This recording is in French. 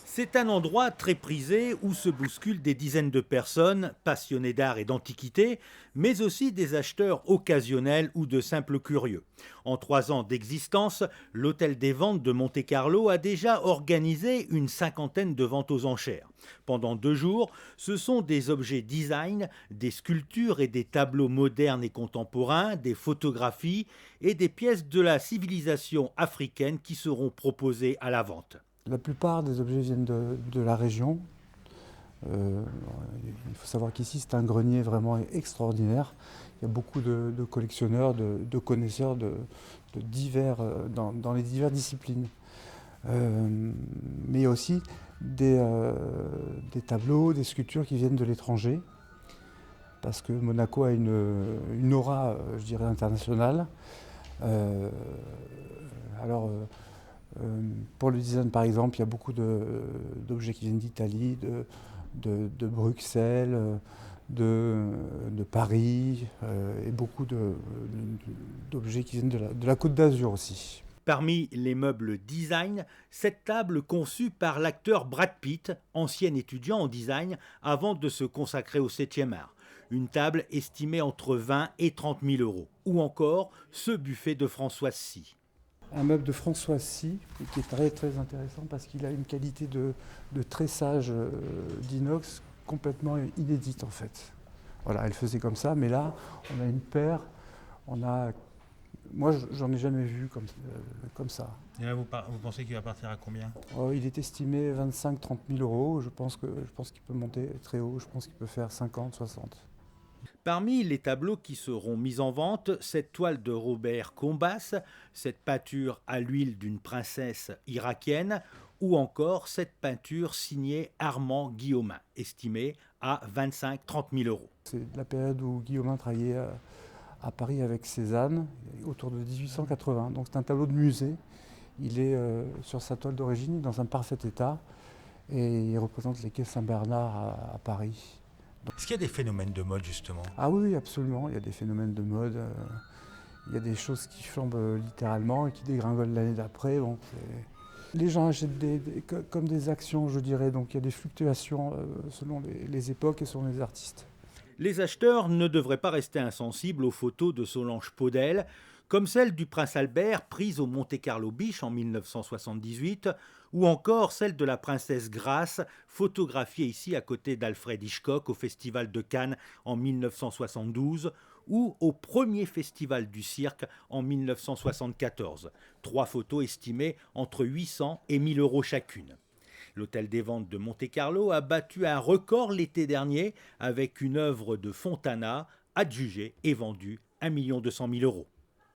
C'est un endroit très prisé où se bousculent des dizaines de personnes passionnés d'art et d'antiquité, mais aussi des acheteurs occasionnels ou de simples curieux. En 3 ans d'existence, l'Hôtel des Ventes de Monte-Carlo a déjà organisé une cinquantaine de ventes aux enchères. Pendant 2 jours, ce sont des objets design, des sculptures et des tableaux modernes et contemporains, des photographies et des pièces de la civilisation africaine qui seront proposées à la vente. La plupart des objets viennent de la région. Euh, il faut savoir qu'ici, c'est un grenier vraiment extraordinaire. Il y a beaucoup de collectionneurs, de connaisseurs dans les diverses disciplines. Mais il y a aussi des tableaux, des sculptures qui viennent de l'étranger, parce que Monaco a une aura, je dirais, internationale. Euh, alors, pour le design, par exemple, il y a beaucoup d'objets qui viennent d'Italie, de Bruxelles, de Paris, et beaucoup d'objets qui viennent de la Côte d'Azur aussi. Parmi les meubles design, cette table conçue par l'acteur Brad Pitt, ancien étudiant en design avant de se consacrer au 7e art. Une table estimée entre 20 et 30 000 euros. Ou encore ce buffet de Françoise Sy. Un meuble de Françoise Sy, qui est très très intéressant parce qu'il a une qualité de tressage d'inox complètement inédite en fait. Voilà, elle faisait comme ça, mais là, on a une paire, moi j'en ai jamais vu comme ça. Et là, vous pensez qu'il va partir à combien? Oh, il est estimé 25-30 000 euros, je pense qu'il peut monter très haut, je pense qu'il peut faire 50-60. Parmi les tableaux qui seront mis en vente, cette toile de Robert Combas, cette peinture à l'huile d'une princesse irakienne, ou encore cette peinture signée Armand Guillaumin, estimée à 25-30 000 euros. C'est la période où Guillaumin travaillait à Paris avec Cézanne, autour de 1880. Donc c'est un tableau de musée. Il est sur sa toile d'origine, dans un parfait état, et il représente les quais Saint-Bernard à Paris. Est-ce qu'il y a des phénomènes de mode justement? Ah oui, absolument, il y a des phénomènes de mode. Il y a des choses qui flambent littéralement et qui dégringolent l'année d'après. Bon, les gens achètent comme des actions, je dirais, donc il y a des fluctuations selon les époques et selon les artistes. Les acheteurs ne devraient pas rester insensibles aux photos de Solange Podel, comme celle du prince Albert prise au Monte-Carlo Beach en 1978, ou encore celle de la princesse Grace, photographiée ici à côté d'Alfred Hitchcock au Festival de Cannes en 1972, ou au premier festival du cirque en 1974. 3 photos estimées entre 800 et 1000 euros chacune. L'Hôtel des Ventes de Monte-Carlo a battu un record l'été dernier avec une œuvre de Fontana adjugée et vendue 1 200 000 euros.